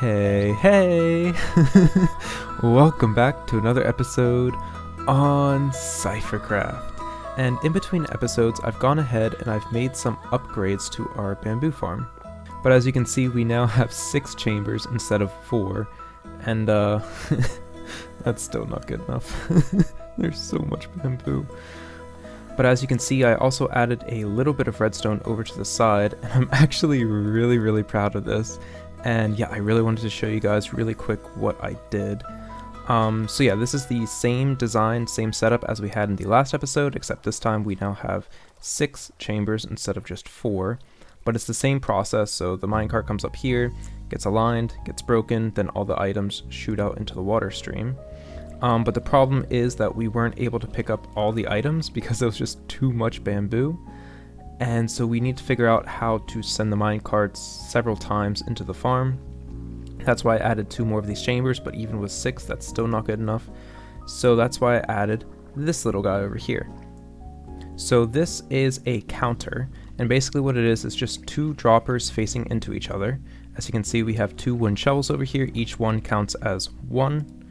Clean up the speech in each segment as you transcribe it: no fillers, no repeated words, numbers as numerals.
Hey, welcome back to another episode on CypherCraft. And in between episodes, I've gone ahead and I've made some upgrades to our bamboo farm. But as you can see, we now have 6 chambers instead of 4, and that's still not good enough. There's so much bamboo. But as you can see, I also added a little bit of redstone over to the side, and I'm actually really proud of this. And yeah, I really wanted to show you guys really quick what I did. So yeah, this is the same design, same setup as we had in the last episode, except this time we now have 6 chambers instead of just 4. But it's the same process, so the minecart comes up here, gets aligned, gets broken, then all the items shoot out into the water stream. But the problem is that we weren't able to pick up all the items because there was just too much bamboo. And so we need to figure out how to send the minecarts several times into the farm. That's why I added 2 more of these chambers, but even with 6, that's still not good enough. So that's why I added this little guy over here. So this is a counter, and basically what it is just 2 droppers facing into each other. As you can see, we have 2 wooden shovels over here. Each one counts as 1,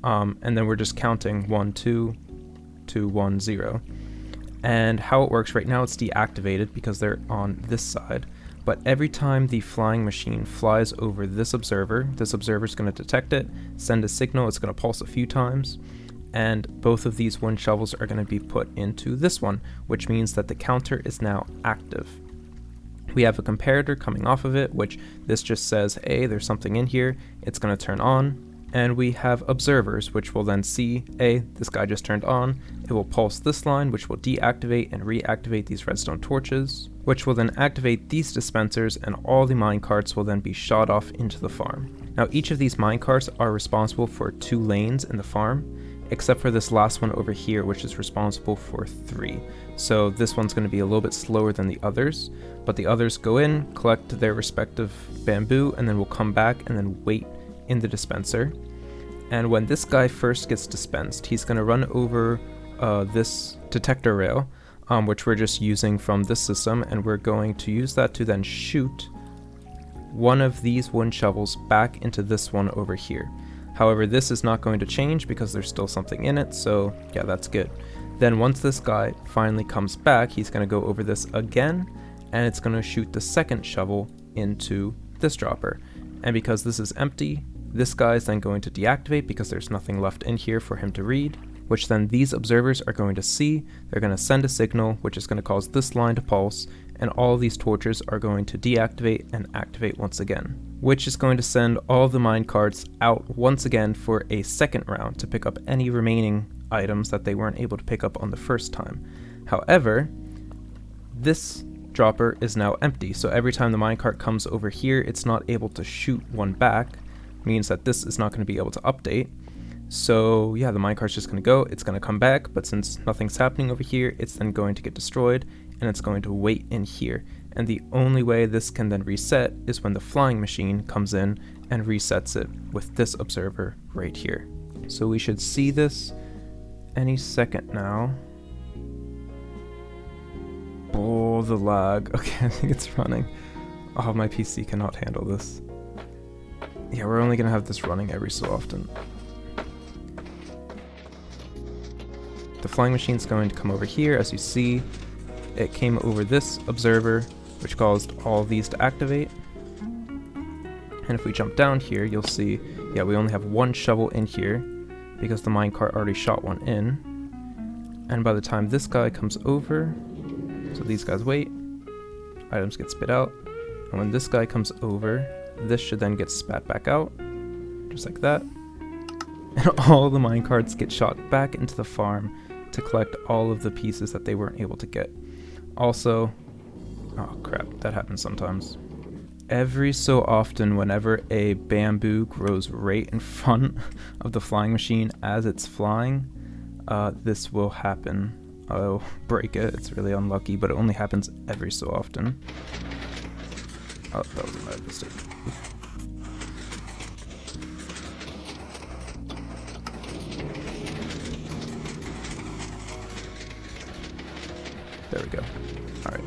and then we're just counting 1, 2, 2, 1, 0. And how it works right now, it's deactivated because they're on this side. But every time the flying machine flies over this observer is going to detect it, send a signal, it's going to pulse a few times, and both of these wooden shovels are going to be put into this one, which means that the counter is now active. We have a comparator coming off of it, which this just says, hey, there's something in here, it's going to turn on. And we have observers, which will then see, hey, this guy just turned on. It will pulse this line, which will deactivate and reactivate these redstone torches, which will then activate these dispensers, and all the minecarts will then be shot off into the farm. Now, each of these minecarts are responsible for 2 lanes in the farm, except for this last one over here, which is responsible for 3. So this one's going to be a little bit slower than the others, but the others go in, collect their respective bamboo, and then will come back and then wait in the dispenser. And when this guy first gets dispensed, he's going to run over this detector rail, which we're just using from this system, and we're going to use that to then shoot one of these wooden shovels back into this one over here. However, this is not going to change because there's still something in it, so yeah, that's good. Then once this guy finally comes back, he's going to go over this again, and it's going to shoot the second shovel into this dropper. And because this is empty, this guy is then going to deactivate because there's nothing left in here for him to read, which then these observers are going to see. They're going to send a signal, which is going to cause this line to pulse, and all these torches are going to deactivate and activate once again, which is going to send all the minecarts out once again for a second round to pick up any remaining items that they weren't able to pick up on the first time. However, this dropper is now empty, so every time the minecart comes over here, it's not able to shoot one back, means that this is not going to be able to update. So yeah, the minecart's just going to go, it's going to come back, but since nothing's happening over here, it's then going to get destroyed, and it's going to wait in here. And the only way this can then reset is when the flying machine comes in and resets it with this observer right here. So we should see this any second now. Oh, the lag. Okay, I think it's running. Oh, my PC cannot handle this. Yeah, we're only going to have this running every so often. The flying machine's going to come over here. As you see, it came over this observer, which caused all these to activate. And if we jump down here, you'll see, yeah, we only have 1 shovel in here because the minecart already shot one in. And by the time this guy comes over, so these guys wait, items get spit out, and when this guy comes over, this should then get spat back out, just like that. And all the minecarts get shot back into the farm to collect all of the pieces that they weren't able to get. Also, oh crap, that happens sometimes. Every so often, whenever a bamboo grows right in front of the flying machine as it's flying, this will happen. I'll break it, it's really unlucky, but it only happens every so often. Oh, that was a bad mistake. There we go. Alright.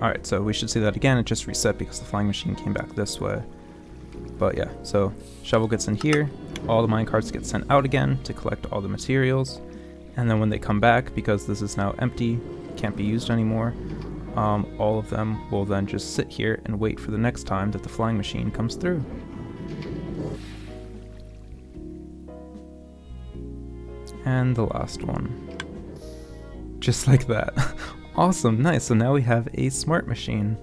Alright, so we should see that again. It just reset because the flying machine came back this way. But yeah, so shovel gets in here, all the minecarts get sent out again to collect all the materials, and then when they come back, because this is now empty, can't be used anymore, all of them will then just sit here and wait for the next time that the flying machine comes through. And the last one. Just like that. Awesome, nice, so now we have a smart machine.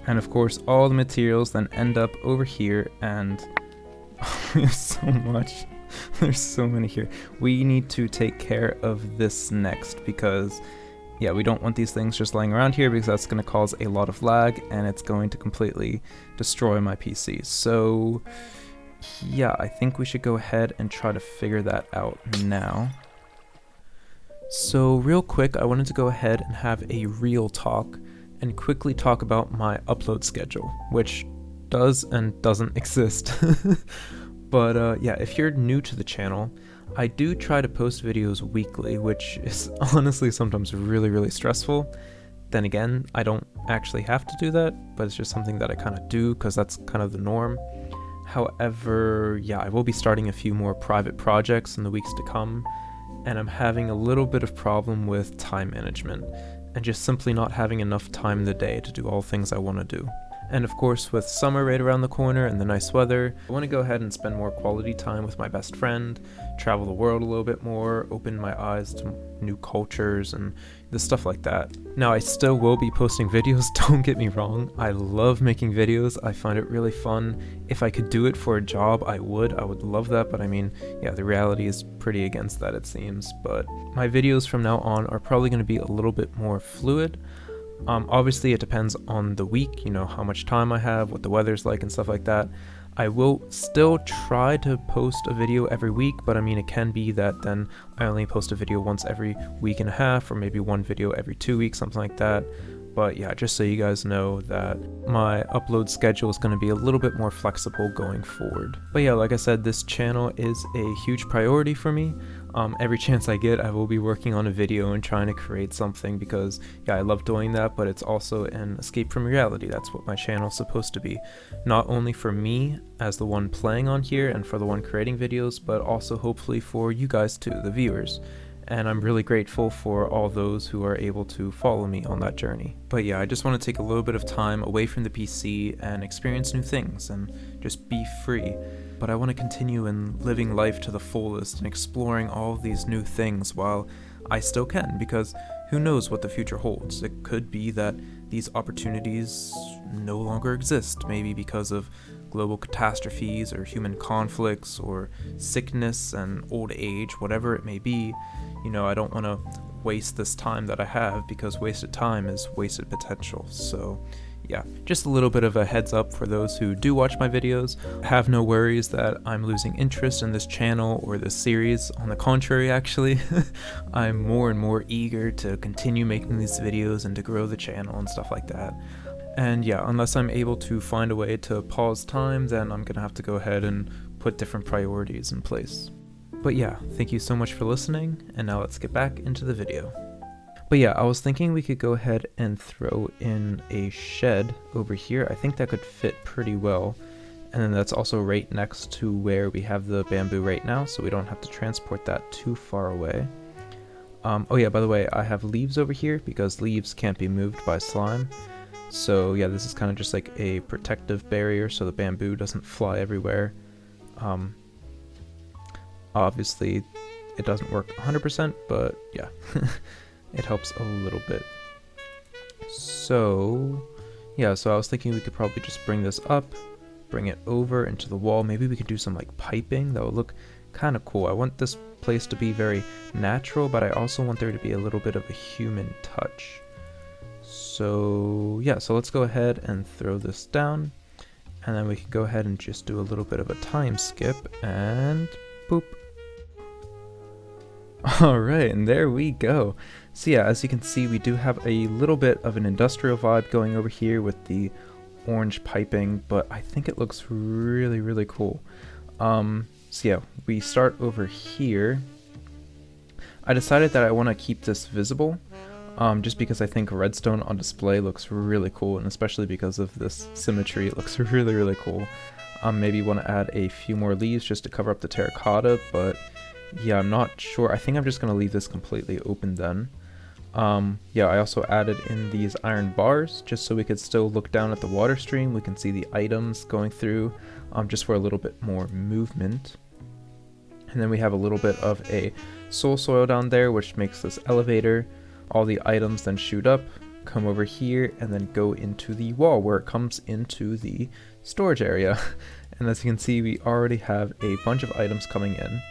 And of course, all the materials then end up over here, and we have so much. There's so many here. We need to take care of this next because, yeah, we don't want these things just laying around here because that's going to cause a lot of lag and it's going to completely destroy my PC. So, yeah, I think we should go ahead and try to figure that out now. So, real quick, I wanted to go ahead and have a real talk and quickly talk about my upload schedule, which does and doesn't exist. But yeah, if you're new to the channel, I do try to post videos weekly, which is honestly sometimes really stressful. Then again, I don't actually have to do that, but it's just something that I kind of do because that's kind of the norm. However, yeah, I will be starting a few more private projects in the weeks to come, and I'm having a little bit of problem with time management and just simply not having enough time in the day to do all things I want to do. And of course, with summer right around the corner and the nice weather, I want to go ahead and spend more quality time with my best friend, travel the world a little bit more, open my eyes to new cultures and the stuff like that. Now, I still will be posting videos, don't get me wrong. I love making videos. I find it really fun. If I could do it for a job, I would love that. But I mean, yeah, the reality is pretty against that, it seems. But my videos from now on are probably going to be a little bit more fluid. Obviously it depends on the week, you know, how much time I have, what the weather's like and stuff like that. I will still try to post a video every week, but I mean, it can be that then I only post a video once every week and a half, or maybe one video every 2 weeks, something like that. But yeah, just so you guys know that my upload schedule is going to be a little bit more flexible going forward. But yeah, like I said, this channel is a huge priority for me. Every chance I get, I will be working on a video and trying to create something because, yeah, I love doing that, but it's also an escape from reality. That's what my channel is supposed to be. Not only for me as the one playing on here and for the one creating videos, but also hopefully for you guys too, the viewers. And I'm really grateful for all those who are able to follow me on that journey. But yeah, I just want to take a little bit of time away from the PC and experience new things and just be free. But I want to continue in living life to the fullest and exploring all of these new things while I still can, because who knows what the future holds. It could be that these opportunities no longer exist, maybe because of global catastrophes or human conflicts or sickness and old age, whatever it may be. You know, I don't want to waste this time that I have, because wasted time is wasted potential. So yeah, just a little bit of a heads up for those who do watch my videos. Have no worries that I'm losing interest in this channel or this series. On the contrary, actually, I'm more and more eager to continue making these videos and to grow the channel and stuff like that. And yeah, unless I'm able to find a way to pause time, then I'm gonna have to go ahead and put different priorities in place. But yeah, thank you so much for listening, and now let's get back into the video. But yeah, I was thinking we could go ahead and throw in a shed over here. I think that could fit pretty well. And then that's also right next to where we have the bamboo right now, so we don't have to transport that too far away. Oh yeah, by the way, I have leaves over here because leaves can't be moved by slime. So yeah, this is kind of just like a protective barrier so the bamboo doesn't fly everywhere. Obviously, it doesn't work 100%, but yeah. It helps a little bit. So yeah, so I was thinking we could probably just bring this up, bring it over into the wall. Maybe we could do some like piping. That would look kind of cool. I want this place to be very natural, but I also want there to be a little bit of a human touch. So yeah, so let's go ahead and throw this down, and then we can go ahead and just do a little bit of a time skip, and boop. Alright, and there we go. So yeah, as you can see, we do have a little bit of an industrial vibe going over here with the orange piping, but I think it looks really cool. So yeah, we start over here. I decided that I want to keep this visible, just because I think redstone on display looks really cool, and especially because of this symmetry, it looks really cool. Maybe want to add a few more leaves just to cover up the terracotta, but yeah, I'm not sure. I think I'm just going to leave this completely open then. Yeah, I also added in these iron bars just so we could still look down at the water stream. We can see the items going through just for a little bit more movement. And then we have a little bit of a soul soil down there, which makes this elevator. All the items then shoot up, come over here, and then go into the wall where it comes into the storage area. And as you can see, we already have a bunch of items coming in.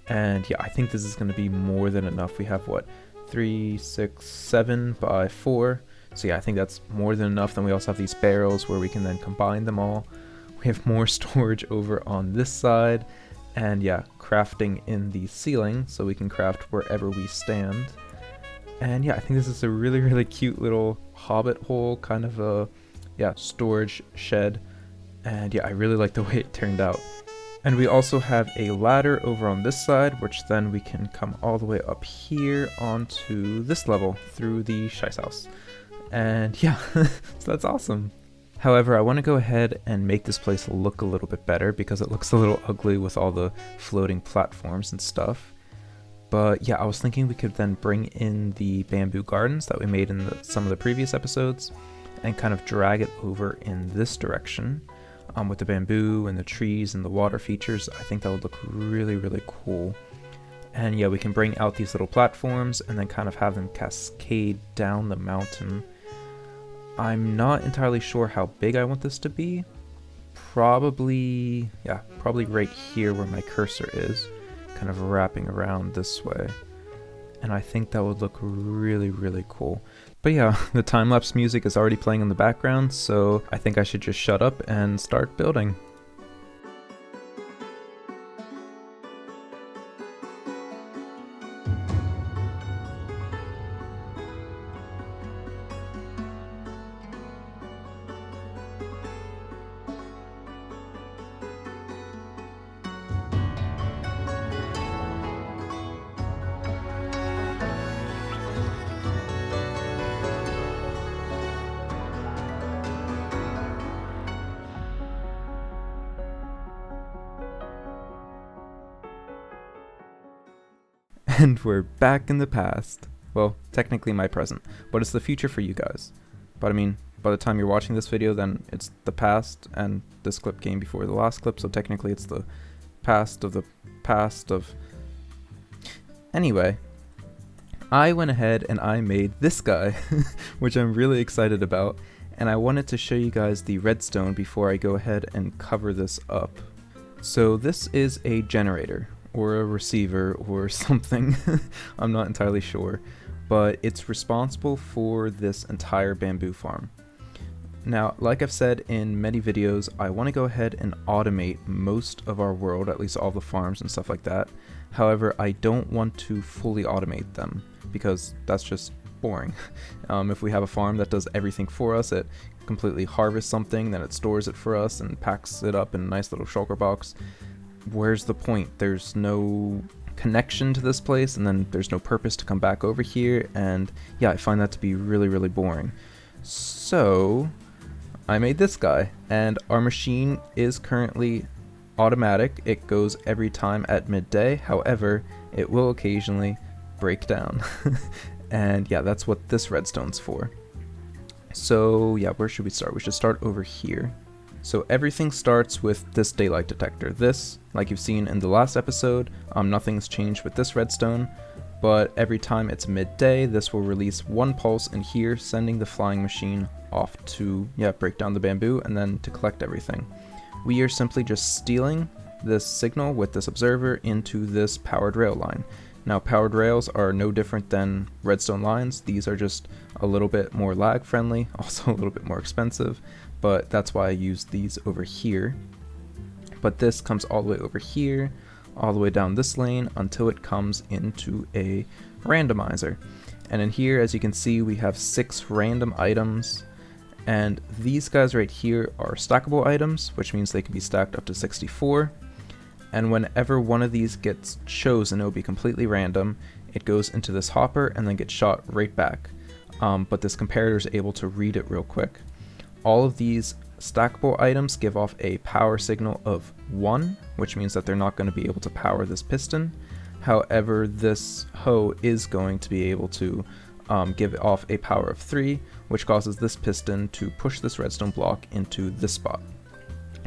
And yeah, I think this is going to be more than enough. We have what? 3, 6, 7 by 4. So yeah, I think that's more than enough. Then we also have these barrels where we can then combine them all. We have more storage over on this side. And yeah, crafting in the ceiling so we can craft wherever we stand. And yeah, I think this is a really, really cute little hobbit hole, kind of a, yeah, storage shed. And yeah, I really like the way it turned out. And we also have a ladder over on this side, which then we can come all the way up here onto this level through the Shice house. And yeah, so that's awesome. However, I want to go ahead and make this place look a little bit better because it looks a little ugly with all the floating platforms and stuff. But yeah, I was thinking we could then bring in the bamboo gardens that we made in some of the previous episodes and kind of drag it over in this direction. With the bamboo and the trees and the water features, I think that would look really, really cool. And yeah, we can bring out these little platforms and then kind of have them cascade down the mountain. I'm not entirely sure how big I want this to be. Probably right here where my cursor is, kind of wrapping around this way. And I think that would look really, really cool. But yeah, the time-lapse music is already playing in the background, so I think I should just shut up and start building. And we're back in the past. Well, technically my present, but it's the future for you guys. But I mean, by the time you're watching this video, then it's the past, and this clip came before the last clip, so technically it's the past of the past of... Anyway, I went ahead and I made this guy, which I'm really excited about, and I wanted to show you guys the redstone before I go ahead and cover this up. So this is a generator, or a receiver, or something. I'm not entirely sure, but it's responsible for this entire bamboo farm. Now, like I've said in many videos, I want to go ahead and automate most of our world, at least all the farms and stuff like that. However, I don't want to fully automate them, because that's just boring. If we have a farm that does everything for us, it completely harvests something, then it stores it for us and packs it up in a nice little shulker box. Where's the point? There's no connection to this place, and then there's no purpose to come back over here, and yeah, I find that to be really, really boring. So I made this guy, and our machine is currently automatic. It goes every time at midday. However, it will occasionally break down. And yeah, that's what this redstone's for. So yeah, where should we start? We should start over here. So everything starts with this daylight detector. This, like you've seen in the last episode, nothing's changed with this redstone, but every time it's midday, this will release one pulse in here, sending the flying machine off to, break down the bamboo and then to collect everything. We are simply just stealing this signal with this observer into this powered rail line. Now, powered rails are no different than redstone lines. These are just a little bit more lag friendly, also a little bit more expensive, but that's why I use these over here. But this comes all the way over here, all the way down this lane until it comes into a randomizer. And in here, as you can see, we have 6 random items, and these guys right here are stackable items, which means they can be stacked up to 64. And whenever one of these gets chosen, it will be completely random. It goes into this hopper and then gets shot right back. But this comparator is able to read it real quick. All of these stackable items give off a power signal of 1, which means that they're not going to be able to power this piston. However, this hoe is going to be able to give off a power of 3, which causes this piston to push this redstone block into this spot.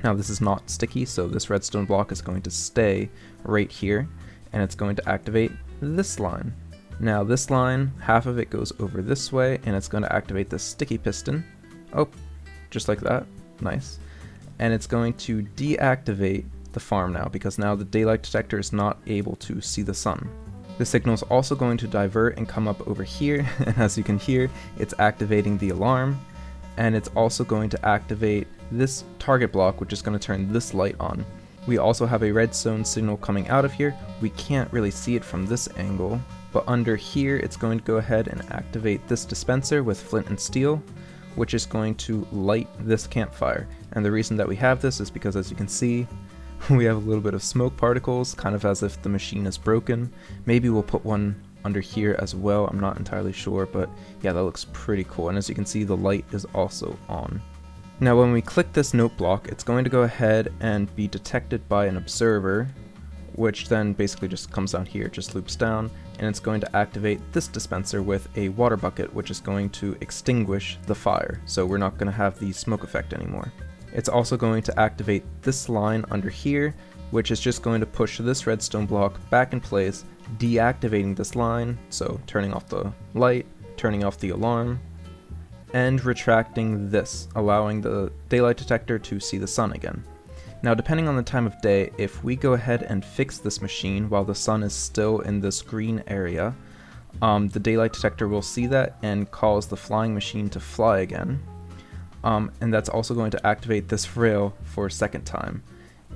Now this is not sticky, so this redstone block is going to stay right here, and it's going to activate this line. Now this line, half of it goes over this way, and it's going to activate this sticky piston. Oh, just like that. Nice. And it's going to deactivate the farm now, because now the daylight detector is not able to see the sun. The signal is also going to divert and come up over here, and as you can hear, it's activating the alarm, and it's also going to activate this target block, which is going to turn this light on. We also have a redstone signal coming out of here. We can't really see it from this angle, but under here it's going to go ahead and activate this dispenser with flint and steel, which is going to light this campfire. And the reason that we have this is because, as you can see, we have a little bit of smoke particles, kind of as if the machine is broken. Maybe we'll put one under here as well, I'm not entirely sure, but yeah, that looks pretty cool. And as you can see, the light is also on. Now when we click this note block, it's going to go ahead and be detected by an observer, which then basically just comes down here, just loops down, and it's going to activate this dispenser with a water bucket, which is going to extinguish the fire, so we're not going to have the smoke effect anymore. It's also going to activate this line under here, which is just going to push this redstone block back in place, deactivating this line, so turning off the light, turning off the alarm, and retracting this, allowing the daylight detector to see the sun again. Now depending on the time of day, if we go ahead and fix this machine while the sun is still in this green area, the daylight detector will see that and cause the flying machine to fly again. And that's also going to activate this rail for a second time.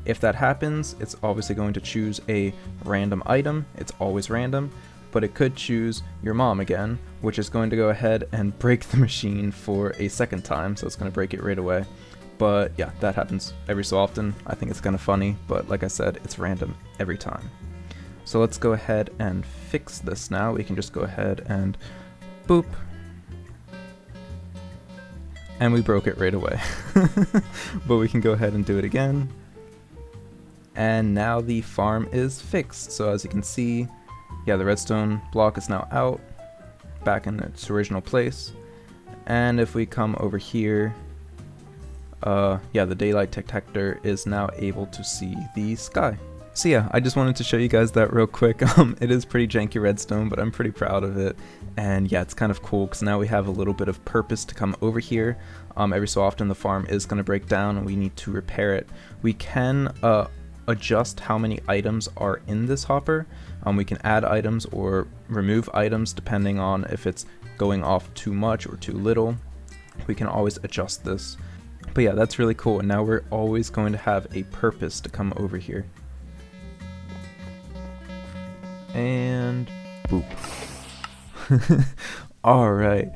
If that happens, it's obviously going to choose a random item. It's always random, but it could choose your mom again, which is going to go ahead and break the machine for a second time, so it's going to break it right away. But yeah, that happens every so often. I think it's kind of funny, but like I said, it's random every time. So let's go ahead and fix this now. We can just go ahead and boop. And we broke it right away. But we can go ahead and do it again. And now the farm is fixed. So as you can see, yeah, the redstone block is now out, back in its original place. And if we come over here, yeah, the daylight detector is now able to see the sky. So yeah, I just wanted to show you guys that real quick. It is pretty janky redstone, but I'm pretty proud of it. And yeah, it's kind of cool because now we have a little bit of purpose to come over here. Every so often the farm is going to break down and we need to repair it. We can adjust how many items are in this hopper. We can add items or remove items depending on if it's going off too much or too little. We can always adjust this. But yeah, that's really cool, and now we're always going to have a purpose to come over here. And boop. Alright,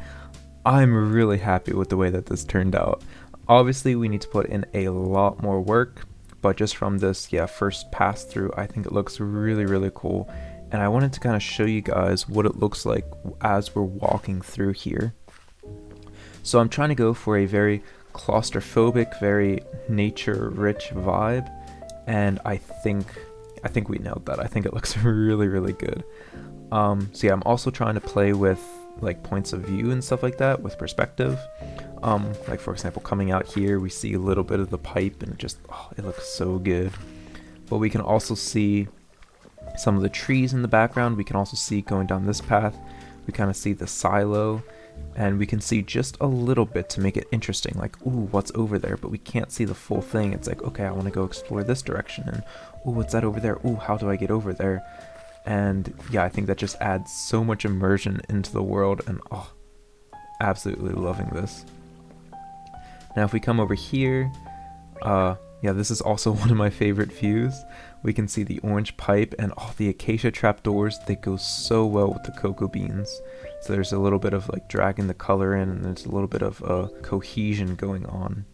I'm really happy with the way that this turned out. Obviously we need to put in a lot more work, but just from this first pass through, I think it looks really cool. And I wanted to kind of show you guys what it looks like as we're walking through here. So I'm trying to go for a very claustrophobic, very nature-rich vibe, and I think we nailed that. I think it looks really good. So yeah, I'm also trying to play with like points of view and stuff like that, with perspective. Like for example, coming out here, we see a little bit of the pipe, and it looks so good. But we can also see some of the trees in the background. We can also see going down this path, we kind of see the silo. And we can see just a little bit to make it interesting, like, ooh, what's over there? But we can't see the full thing. It's like, okay, I want to go explore this direction, and ooh, what's that over there? Ooh, how do I get over there? And yeah, I think that just adds so much immersion into the world, and absolutely loving this. Now if we come over here, yeah, this is also one of my favorite views. We can see the orange pipe and the acacia trapdoors. They go so well with the cocoa beans. So there's a little bit of like dragging the color in, and there's a little bit of cohesion going on.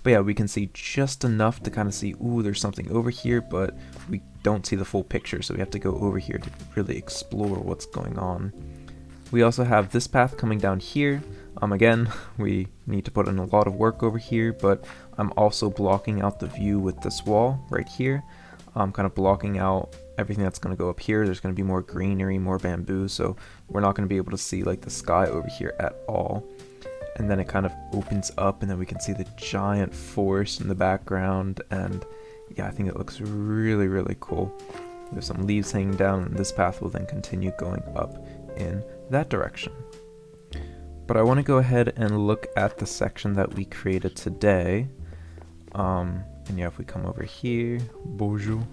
But yeah, we can see just enough to kind of see, ooh, there's something over here, but we don't see the full picture, so we have to go over here to really explore what's going on. We also have this path coming down here. Again, we need to put in a lot of work over here, but I'm also blocking out the view with this wall right here. I'm kind of blocking out everything that's going to go up here. There's going to be more greenery, more bamboo, so we're not going to be able to see like the sky over here at all. And then it kind of opens up, and then we can see the giant forest in the background, and yeah, I think it looks really, really cool. There's some leaves hanging down, and this path will then continue going up in that direction. But I want to go ahead and look at the section that we created today. And yeah, if we come over here, bonjour.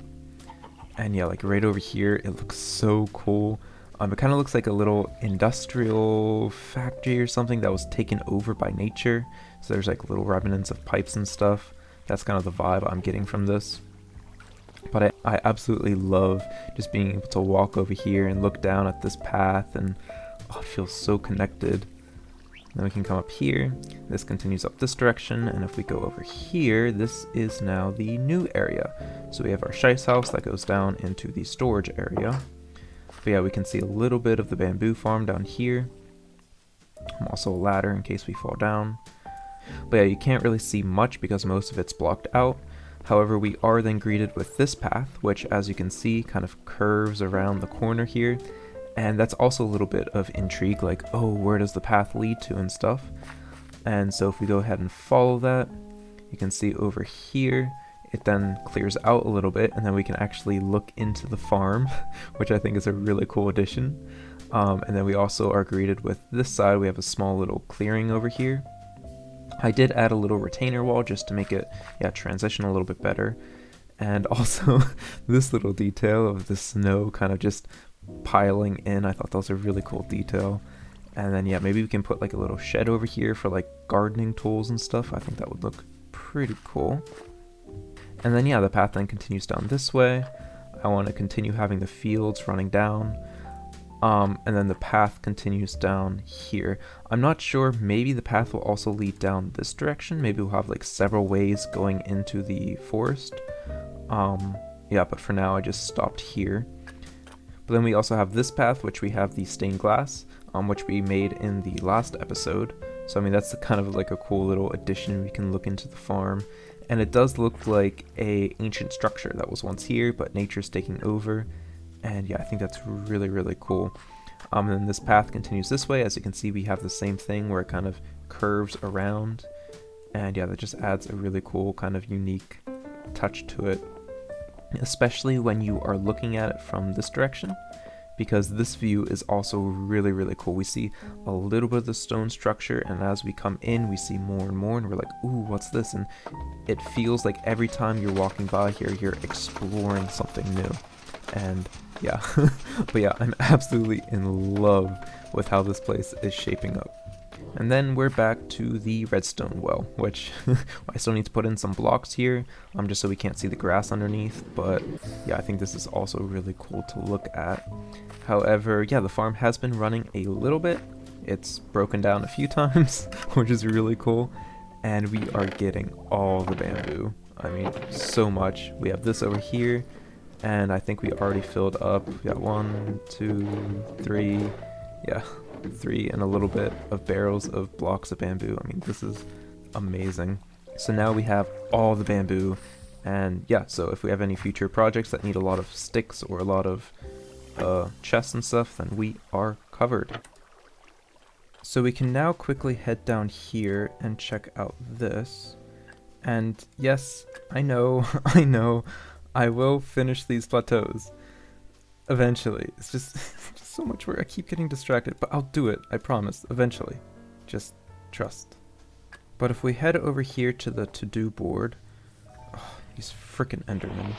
And yeah, like right over here, it looks so cool. It kind of looks like a little industrial factory or something that was taken over by nature. So there's like little remnants of pipes and stuff. That's kind of the vibe I'm getting from this. But I absolutely love just being able to walk over here and look down at this path, and oh, it feels so connected. Then we can come up here. This continues up this direction, and if we go over here, this is now the new area. So we have our Heist house that goes down into the storage area. But yeah, we can see a little bit of the bamboo farm down here. Also a ladder in case we fall down. But yeah, you can't really see much because most of it's blocked out. However, we are then greeted with this path, which as you can see kind of curves around the corner here. And that's also a little bit of intrigue, like, oh, where does the path lead to and stuff. And so if we go ahead and follow that, you can see over here, it then clears out a little bit, and then we can actually look into the farm, which I think is a really cool addition. And then we also are greeted with this side, we have a small little clearing over here. I did add a little retainer wall just to make it, transition a little bit better. And also this little detail of the snow kind of just piling in, I thought that was a really cool detail. And then maybe we can put like a little shed over here for like gardening tools and stuff. I think that would look pretty cool. And then the path then continues down this way. I want to continue having the fields running down. And then the path continues down here. I'm not sure, maybe the path will also lead down this direction. Maybe we'll have like several ways going into the forest. But for now I just stopped here. But then we also have this path, which we have the stained glass, which we made in the last episode. So I mean, that's kind of like a cool little addition. We can look into the farm, and it does look like a ancient structure that was once here, but nature's taking over. And I think that's really, really cool. And then this path continues this way. As you can see, we have the same thing where it kind of curves around. And that just adds a really cool kind of unique touch to it, especially when you are looking at it from this direction, because this view is also really, really cool. We see a little bit of the stone structure, and as we come in, we see more and more, and we're like, ooh, what's this? And it feels like every time you're walking by here, you're exploring something new. And but I'm absolutely in love with how this place is shaping up. And then we're back to the redstone well, which I still need to put in some blocks here, just so we can't see the grass underneath. But I think this is also really cool to look at. However, the farm has been running a little bit. It's broken down a few times, which is really cool. And we are getting all the bamboo. I mean, so much. We have this over here, and I think we already filled up. We got 1, 2, 3, 3 and a little bit of barrels of blocks of bamboo. I mean, this is amazing. So now we have all the bamboo, and so if we have any future projects that need a lot of sticks or a lot of chests and stuff, then we are covered. So we can now quickly head down here and check out this. And yes, I know, I will finish these plateaus eventually. It's just so much work. I keep getting distracted, but I'll do it. I promise. Eventually. Just trust. But if we head over here to the to-do board, these frickin' Endermen.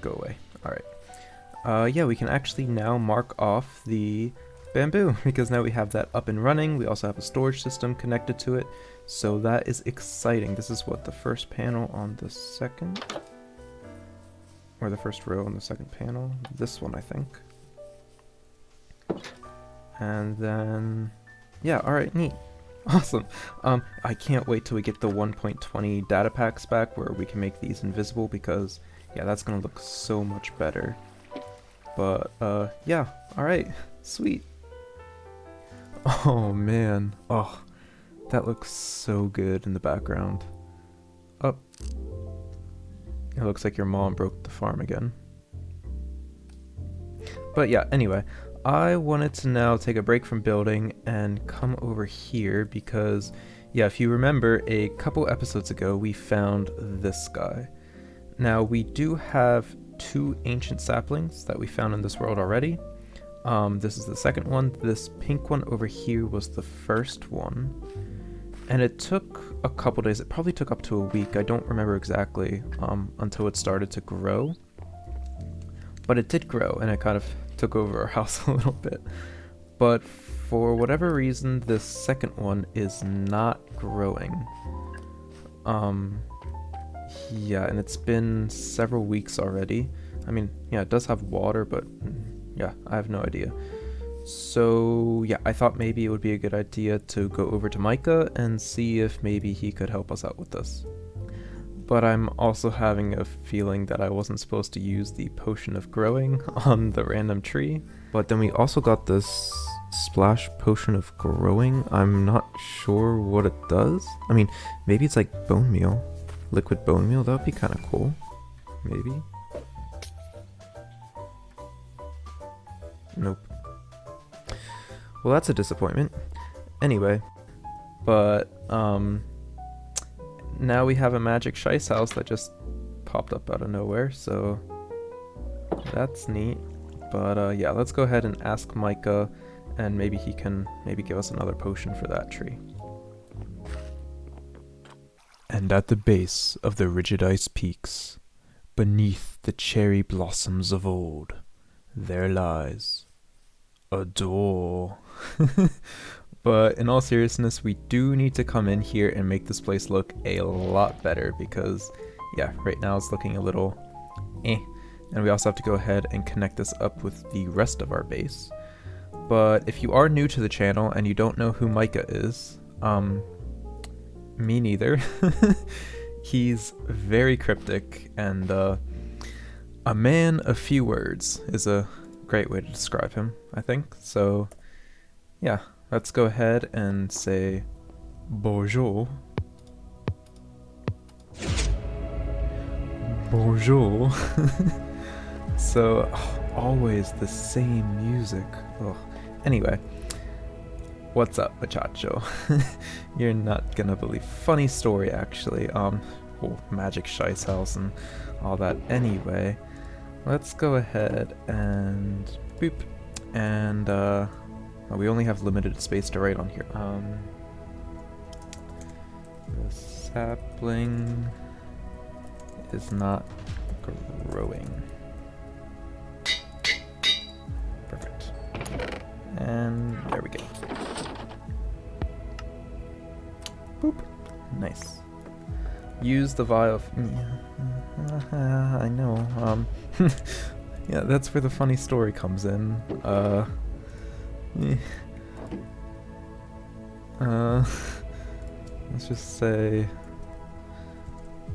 Go away. Alright. We can actually now mark off the bamboo, because now we have that up and running. We also have a storage system connected to it, so that is exciting. This is what, the first panel on the second? Or the first row on the second panel. This one, I think. And then, alright, neat. Awesome. I can't wait till we get the 1.20 data packs back where we can make these invisible, because, that's gonna look so much better. But, alright, sweet. Oh man. Oh, that looks so good in the background. Oh, it looks like your mom broke the farm again. But yeah, anyway, I wanted to now take a break from building and come over here because, yeah, if you remember, a couple episodes ago we found this guy. Now, we do have 2 ancient saplings that we found in this world already. This is the second one. This pink one over here was the first one. And it took a couple days. It probably took up to a week. I don't remember exactly until it started to grow. But it did grow, and it kind of took over our house a little bit. But for whatever reason, this second one is not growing. Yeah, and it's been several weeks already. I mean, yeah, it does have water, but yeah, I have no idea. So yeah, I thought maybe it would be a good idea to go over to MICA and see if maybe he could help us out with this. But I'm also having a feeling that I wasn't supposed to use the potion of growing on the random tree. But then we also got this splash potion of growing. I'm not sure what it does. I mean, maybe it's like bone meal. Liquid bone meal, that would be kind of cool. Maybe. Nope. Well, that's a disappointment. Anyway, but now we have a magic Shice house that just popped up out of nowhere, so that's neat. But yeah, let's go ahead and ask MICA, and maybe he can give us another potion for that tree. And at the base of the rigid ice peaks, beneath the cherry blossoms of old, there lies a door. But in all seriousness, we do need to come in here and make this place look a lot better because, yeah, right now it's looking a little eh. And we also have to go ahead and connect this up with the rest of our base. But if you are new to the channel and you don't know who MICA is, me neither. He's very cryptic and a man of few words is a great way to describe him, I think. So yeah, let's go ahead and say bonjour. Bonjour. So always the same music. Ugh. Anyway, what's up, muchacho? You're not gonna believe. Funny story, actually. Magic Shice house and all that. Anyway, let's go ahead and boop. And well, we only have limited space to write on here. The sapling is not growing. Perfect. And there we go. Boop. Nice. Use the vial of... I know. Yeah, that's where the funny story comes in. Let's just say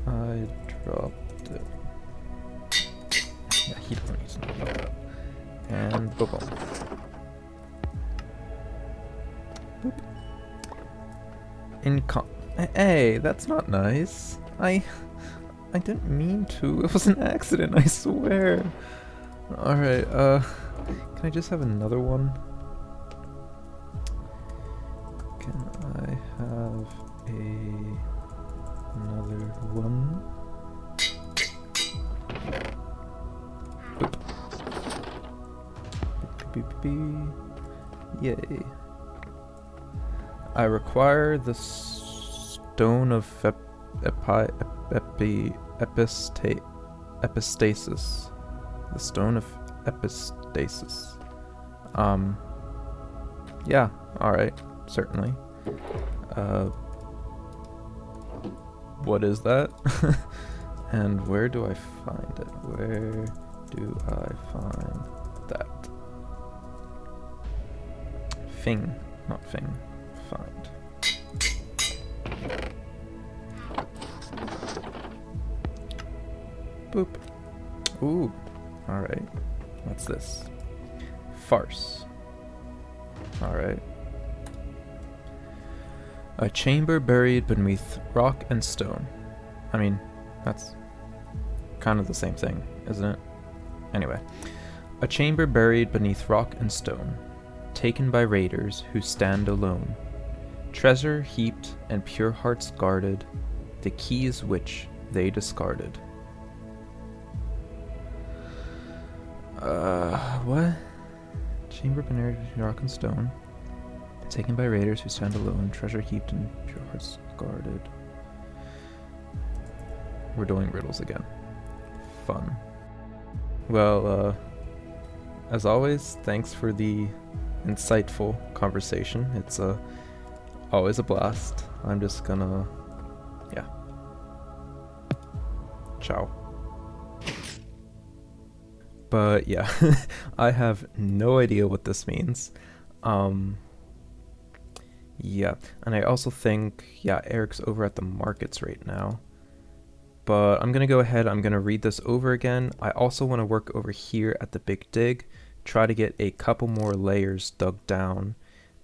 I dropped it. Yeah, he doesn't need to know about that. And boom. Boop. Hey, that's not nice. I didn't mean to. It was an accident, I swear. Alright, can I just have another one? Can I have another one? Boop. Beep, beep, beep. Yay. I require the stone of epistasis. The stone of epistasis. Yeah, alright, certainly. What is that? And where do I find it? Where do I find that? Fing, not Fing. Find. Boop. Ooh. Alright. What's this? Farce. Alright. A chamber buried beneath rock and stone. I mean, that's kind of the same thing, isn't it? Anyway. A chamber buried beneath rock and stone, taken by raiders who stand alone. Treasure heaped and pure hearts guarded, the keys which they discarded. What? Chamber buried beneath rock and stone, taken by raiders who stand alone, treasure heaped and pure hearts guarded. We're doing riddles again. Fun. Well, as always, thanks for the insightful conversation. It's always a blast. I'm just gonna, yeah. Ciao. But yeah, I have no idea what this means. Yeah, and I also think, yeah, Erik's over at the markets right now. But I'm going to go ahead, I'm going to read this over again. I also want to work over here at the Big Dig, try to get a couple more layers dug down.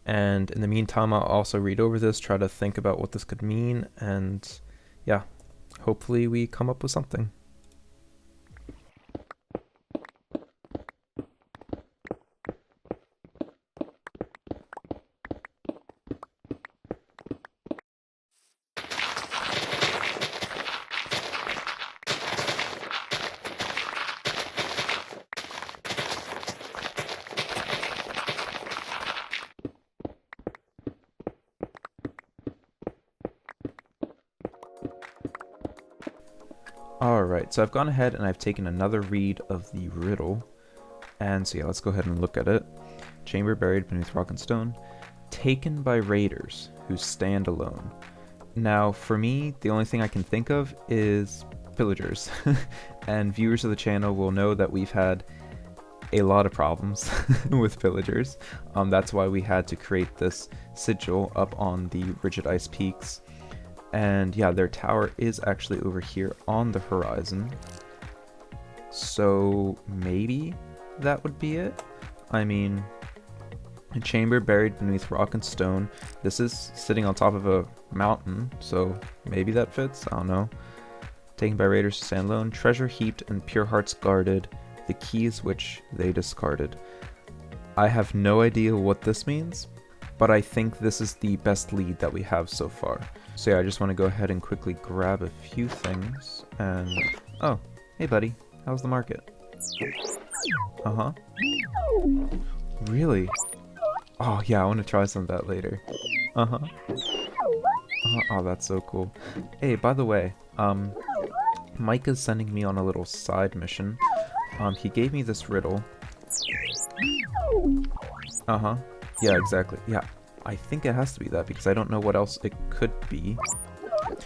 And in the meantime, I'll also read over this, try to think about what this could mean, and yeah, hopefully we come up with something. Alright, so I've gone ahead and I've taken another read of the riddle. And so yeah, let's go ahead and look at it. Chamber buried beneath rock and stone, taken by raiders who stand alone. Now, for me, the only thing I can think of is pillagers. And viewers of the channel will know that we've had a lot of problems with pillagers. That's why we had to create this sigil up on the Rigid Ice Peaks. And yeah, their tower is actually over here on the horizon. So maybe that would be it. I mean, a chamber buried beneath rock and stone. This is sitting on top of a mountain, so maybe that fits. I don't know. Taken by raiders to stand alone. Treasure heaped and pure hearts guarded. The keys which they discarded. I have no idea what this means, but I think this is the best lead that we have so far. So yeah, I just want to go ahead and quickly grab a few things and... Oh, hey buddy, how's the market? Uh-huh. Really? Oh yeah, I want to try some of that later. Uh-huh. Oh, that's so cool. Hey, by the way, MICA's sending me on a little side mission. He gave me this riddle. Uh-huh. Yeah, exactly. Yeah. I think it has to be that because I don't know what else it could be.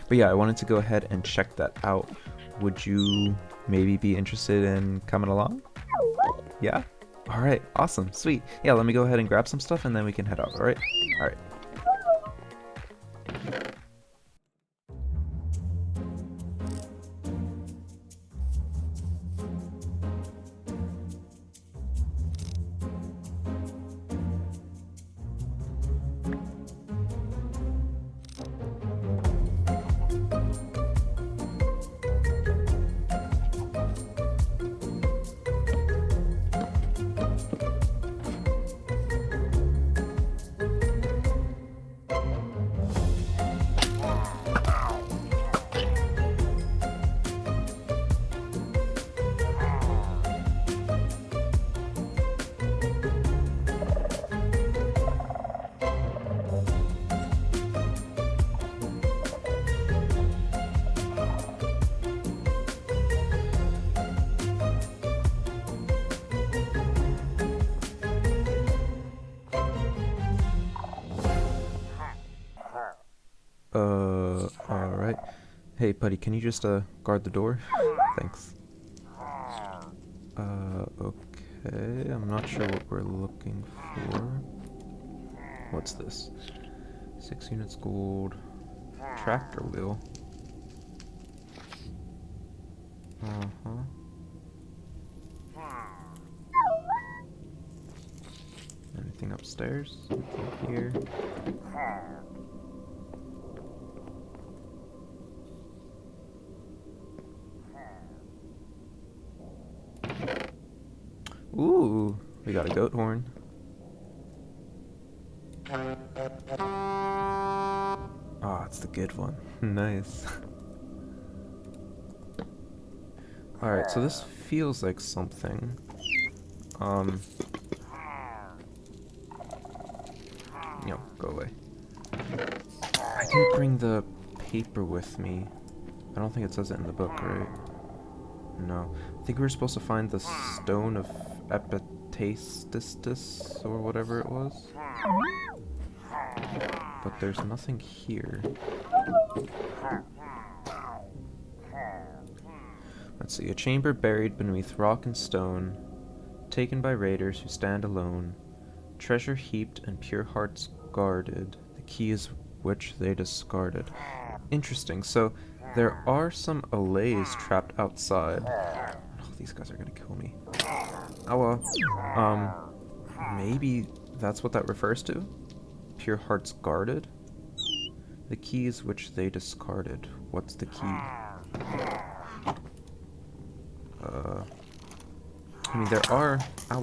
But yeah, I wanted to go ahead and check that out. Would you maybe be interested in coming along? Yeah? Alright, awesome, sweet. Yeah, let me go ahead and grab some stuff and then we can head out, alright? Alright. Alright. Hey, buddy, can you just, guard the door? Thanks. Okay, I'm not sure what we're looking for. What's this? 6 units gold. Tractor wheel. Uh-huh. Anything upstairs? Anything here? Ooh, we got a goat horn. Ah, it's the good one. Nice. Alright, so this feels like something. Go away. I didn't bring the paper with me. I don't think it says it in the book, right? No. I think we were supposed to find the stone of Epitastistis, or whatever it was. But there's nothing here. Let's see. A chamber buried beneath rock and stone, taken by raiders who stand alone. Treasure heaped and pure hearts guarded, the keys which they discarded. Interesting. So there are some allays trapped outside. Oh, these guys are gonna kill me. Oh, maybe that's what that refers to? Pure hearts guarded? The keys which they discarded. What's the key? I mean, there are... There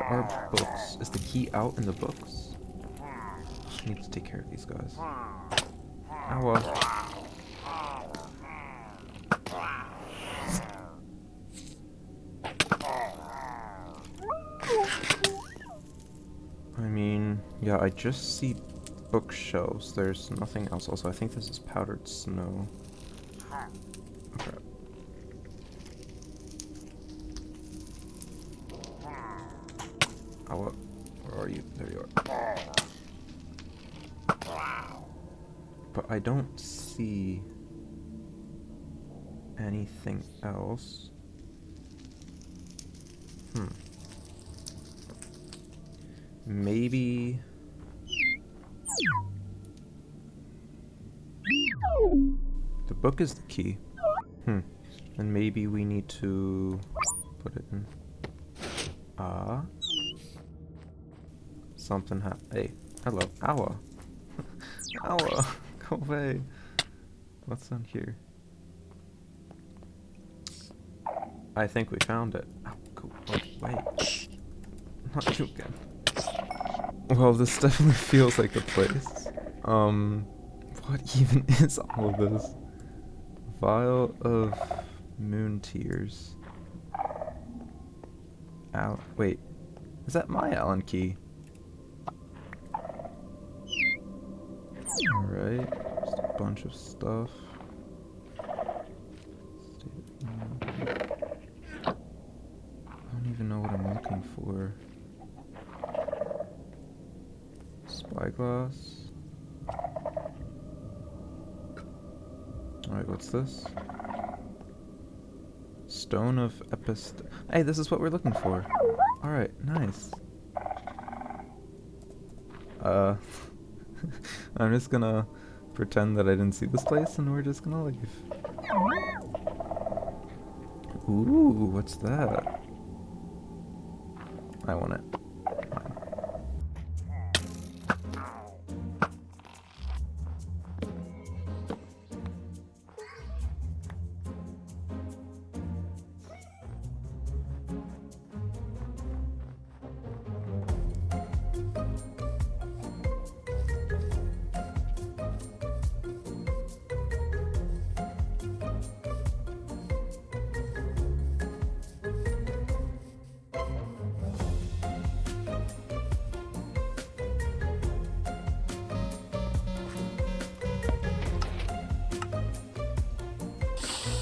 are books. Is the key out in the books? I need to take care of these guys. I mean, yeah, I just see bookshelves. There's nothing else. Also, I think this is powdered snow. Okay. Where are you? There you are. But I don't see anything else. Maybe... The book is the key. And maybe we need to put it in... Something Hey, hello. Ow. Go away. What's on here? I think we found it. Ow, go away. Not you again. Well, this definitely feels like the place. What even is all of this? Vial of moon tears. Wait. Is that my Allen key? Alright, just a bunch of stuff. I don't even know what I'm looking for. Spyglass. Alright, what's this? Stone of Hey, this is what we're looking for. Alright, nice. I'm just gonna pretend that I didn't see this place and we're just gonna leave. Ooh, what's that? I want it.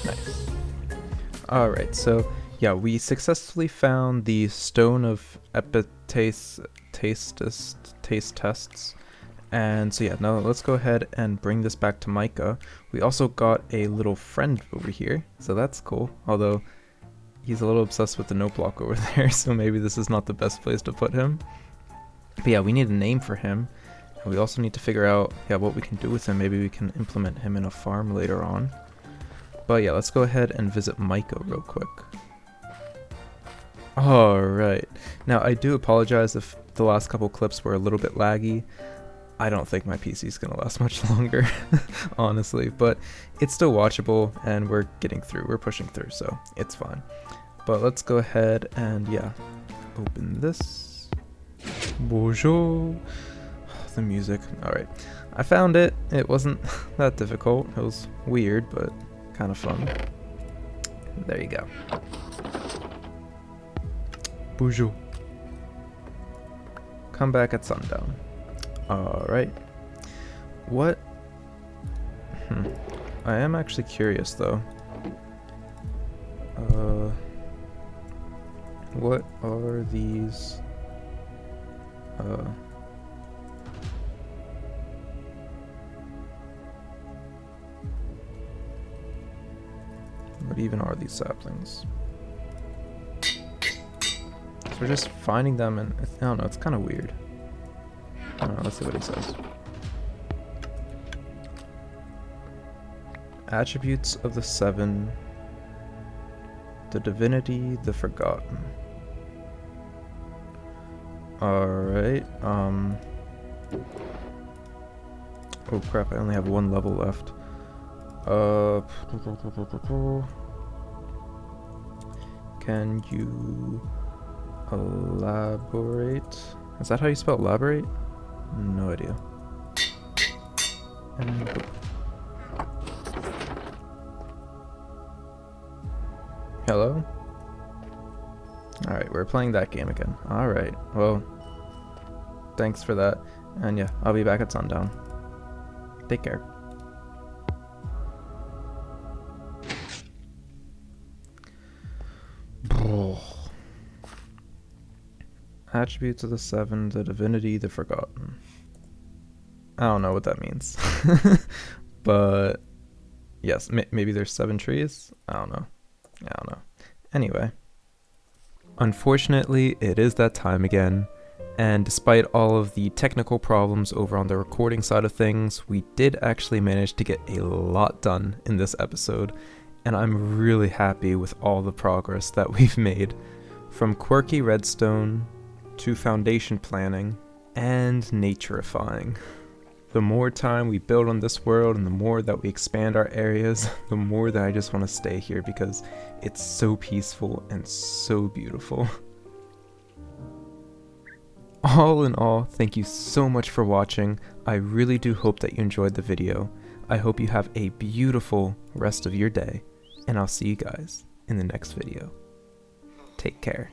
Nice. Alright, so yeah, we successfully found the Stone of taste tests. And so yeah, now let's go ahead and bring this back to MICA. We also got a little friend over here, so that's cool. Although he's a little obsessed with the note block over there, so maybe this is not the best place to put him. But yeah, we need a name for him. And we also need to figure out what we can do with him. Maybe we can implement him in a farm later on. But yeah, let's go ahead and visit MICA real quick. Alright. Now, I do apologize if the last couple clips were a little bit laggy. I don't think my PC is going to last much longer, honestly. But it's still watchable, and we're getting through. We're pushing through, so it's fine. But let's go ahead and, yeah, open this. Bonjour. The music. Alright. I found it. It wasn't that difficult. It was weird, but kind of fun. There you go. Bonjour. Come back at sundown. Alright. What? I am actually curious though. What are these? What even are these saplings? So we're just finding them, and I don't know, it's kind of weird. I don't know, let's see what he says. Attributes of the Seven, the Divinity, the Forgotten. Alright, oh crap, I only have one level left. Can you elaborate? Is that how you spell elaborate? No idea. And hello? Alright, we're playing that game again. Alright, well, thanks for that. And yeah, I'll be back at sundown. Take care. Attributes of the Seven, the Divinity, the Forgotten. I don't know what that means. But yes, maybe there's 7 trees? I don't know. Anyway. Unfortunately, it is that time again. And despite all of the technical problems over on the recording side of things, we did actually manage to get a lot done in this episode. And I'm really happy with all the progress that we've made. From Quirky Redstone to foundation planning and naturifying. The more time we build on this world and the more that we expand our areas, the more that I just want to stay here because it's so peaceful and so beautiful. All in all, thank you so much for watching. I really do hope that you enjoyed the video. I hope you have a beautiful rest of your day, and I'll see you guys in the next video. Take care.